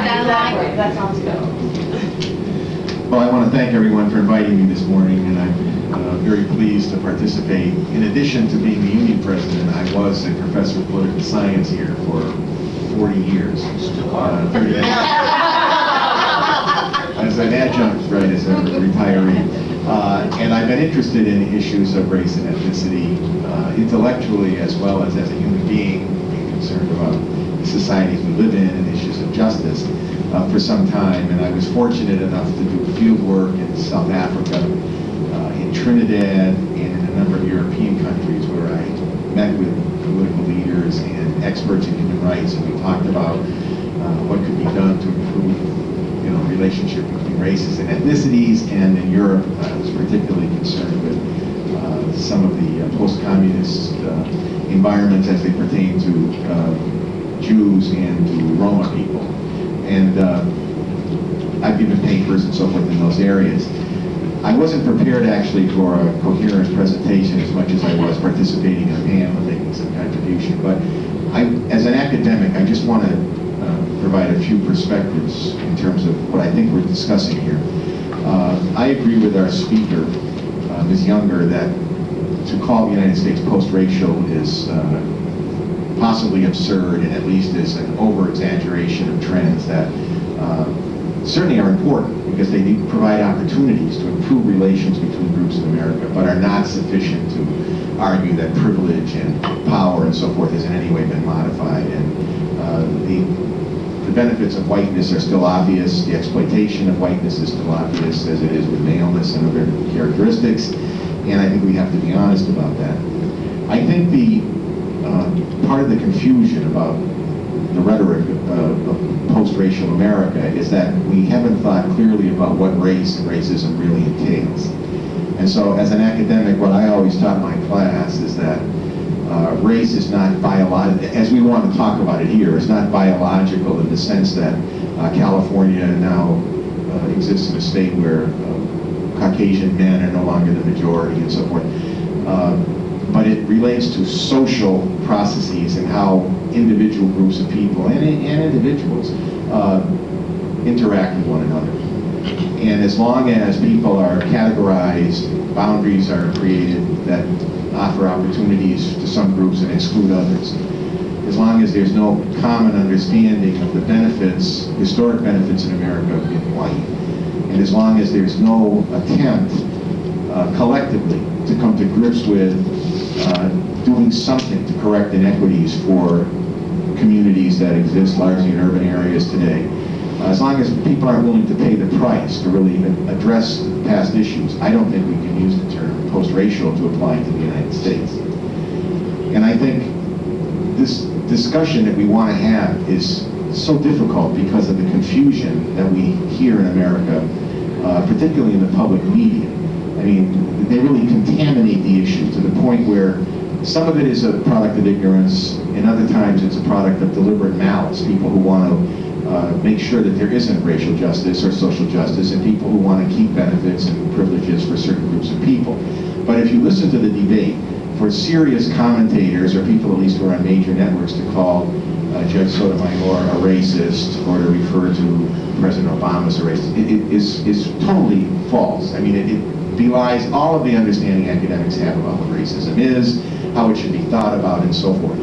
Exactly. That sounds good. Well, I want to thank everyone for inviting me this morning, and I'm very pleased to participate. In addition to being the union president, I was a professor of political science here for 40 years. As an adjunct, right, as a retiree. And I've been interested in issues of race and ethnicity, intellectually as well as a human being, being concerned about the societies we live in and issues of justice for some time. And I was fortunate enough to do field work in South Africa, in Trinidad, and in a number of European countries where I met with political leaders and experts in human rights, and we talked about what could be done to improve relationship between races and ethnicities. And in Europe, I was particularly concerned with some of the post-communist environments as they pertain to Jews and to Roma people. And I've given papers and so forth in those areas. I wasn't prepared actually for a coherent presentation as much as I was participating in a panel and making some contribution. But as an academic, I just want to provide a few perspectives in terms of what I think we're discussing here. I agree with our speaker, Ms. Younger, that to call the United States post-racial is possibly absurd, and at least is an over-exaggeration of trends that certainly are important because they need to provide opportunities to improve relations between groups in America, but are not sufficient to argue that privilege and power and so forth has in any way been modified. And the benefits of whiteness are still obvious. The exploitation of whiteness is still obvious, as it is with maleness and other characteristics. And I think we have to be honest about that. I think the part of the confusion about the rhetoric of post-racial America is that we haven't thought clearly about what race and racism really entails. And so, as an academic, what I always taught my class is that race is not biological, as we want to talk about it here, it's not biological in the sense that California now exists in a state where Caucasian men are no longer the majority and so forth. But it relates to social processes and how individual groups of people and individuals interact with one another. And as long as people are categorized, boundaries are created that offer opportunities to some groups and exclude others, as long as there's no common understanding of the benefits, historic benefits in America of being white, and as long as there's no attempt collectively to come to grips with doing something to correct inequities for communities that exist largely in urban areas today, as long as people aren't willing to pay the price to really even address past issues, I don't think we can use the term post-racial to apply to the United States. And I think this discussion that we want to have is so difficult because of the confusion that we hear in America, particularly in the public media. I mean, they really contaminate the issue to the point where some of it is a product of ignorance, and other times it's a product of deliberate malice, people who want to make sure that there isn't racial justice or social justice, and people who want to keep benefits and privileges for certain groups of people. But if you listen to the debate, for serious commentators, or people at least who are on major networks, to call Judge Sotomayor a racist or to refer to President Obama as a racist, it is totally false. I mean, it belies all of the understanding academics have about what racism is, how it should be thought about, and so forth.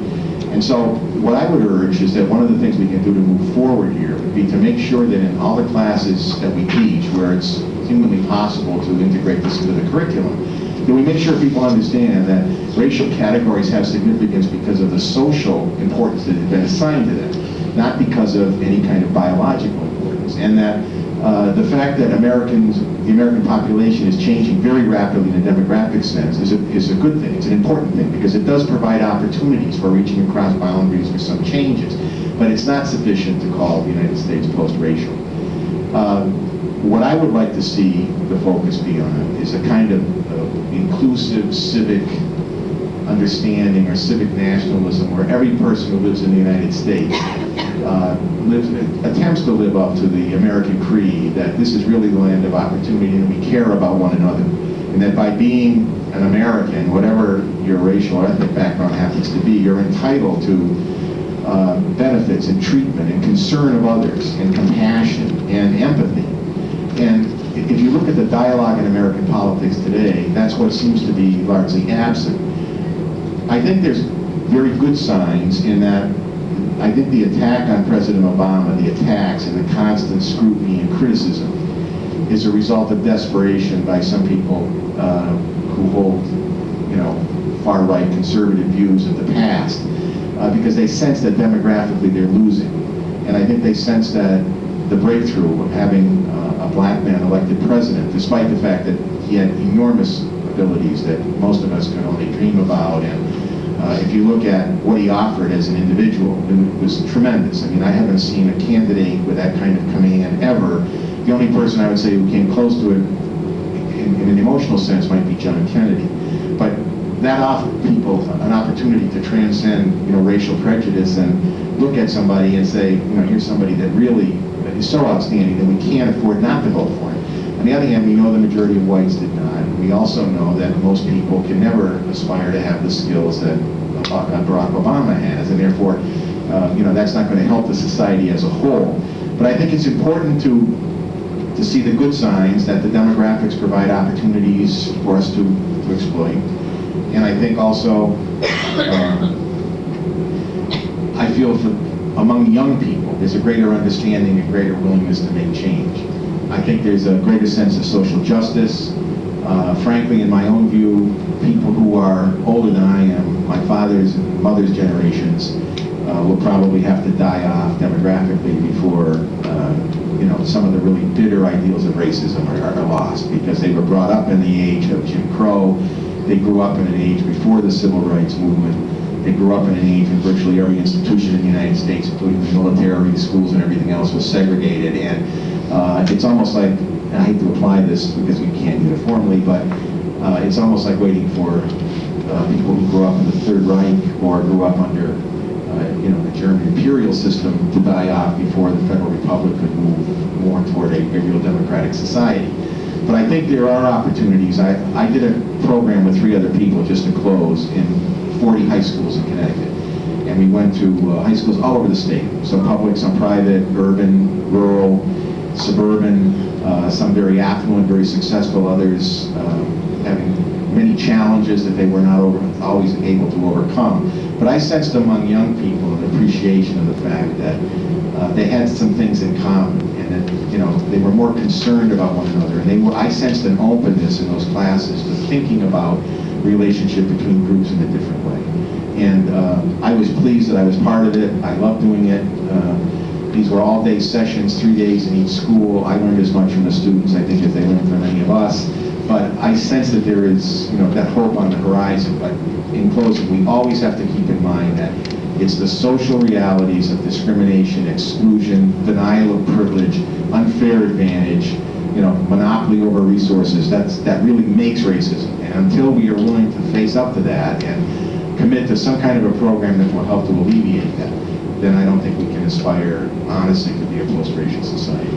And so what I would urge is that one of the things we can do to move forward here would be to make sure that in all the classes that we teach, where it's humanly possible to integrate this into the curriculum, that we make sure people understand that racial categories have significance because of the social importance that has been assigned to them, not because of any kind of biological importance. And that the fact that the American population is changing very rapidly in a demographic sense is a good thing. It's an important thing because it does provide opportunities for reaching across boundaries for some changes. But it's not sufficient to call the United States post-racial. What I would like to see the focus be on is a kind of inclusive civic understanding or civic nationalism where every person who lives in the United States attempts to live up to the American creed that this is really the land of opportunity and we care about one another, and that by being an American, whatever your racial or ethnic background happens to be, you're entitled to benefits and treatment and concern of others and compassion and empathy. And if you look at the dialogue in American politics today, that's what seems to be largely absent. I think there's very good signs in that I think the attack on President Obama, the attacks and the constant scrutiny and criticism is a result of desperation by some people who hold, far-right conservative views of the past, because they sense that demographically they're losing. And I think they sense that the breakthrough of having a black man elected president, despite the fact that he had enormous abilities that most of us could only dream about, and if you look at what he offered as an individual, it was tremendous. I mean, I haven't seen a candidate with that kind of command ever. The only person I would say who came close to it in an emotional sense might be John Kennedy. But that offered people an opportunity to transcend, racial prejudice and look at somebody and say, here's somebody that really is so outstanding that we can't afford not to vote for him. On the other hand, we know the majority of whites did not. We also know that most people can never aspire to have the skills that Barack Obama has, and therefore, that's not going to help the society as a whole. But I think it's important to see the good signs that the demographics provide opportunities for us to exploit. And I think also, I feel for among young people, there's a greater understanding and greater willingness to make change. I think there's a greater sense of social justice. Frankly, in my own view, people who are older than I am, my father's and mother's generations, will probably have to die off demographically before some of the really bitter ideals of racism are lost, because they were brought up in the age of Jim Crow. They grew up in an age before the Civil Rights Movement. They grew up in an age when virtually every institution in the United States, including the military, the schools, and everything else, was segregated. And it's almost like, and I hate to apply this because we can't uniformly, but it's almost like waiting for people who grew up in the Third Reich or grew up under the German imperial system to die off before the Federal Republic could move more toward a real democratic society. But I think there are opportunities. I did a program with 3 other people, just to close, in 40 high schools in Connecticut. And we went to high schools all over the state. Some public, some private, urban, rural, suburban, some very affluent, very successful, others having many challenges that they were not always able to overcome. But I sensed among young people an appreciation of the fact that they had some things in common, and that they were more concerned about one another. And I sensed an openness in those classes to thinking about relationship between groups in a different way. And I was pleased that I was part of it. I loved doing it. These were all-day sessions, 3 days in each school. I learned as much from the students, I think, as they learned from any of us. But I sense that there is, that hope on the horizon. But in closing, we always have to keep in mind that it's the social realities of discrimination, exclusion, denial of privilege, unfair advantage, monopoly over resources, that really makes racism. And until we are willing to face up to that and commit to some kind of a program that will help to alleviate that, then I don't think we can aspire, honestly, to be a post-racial society.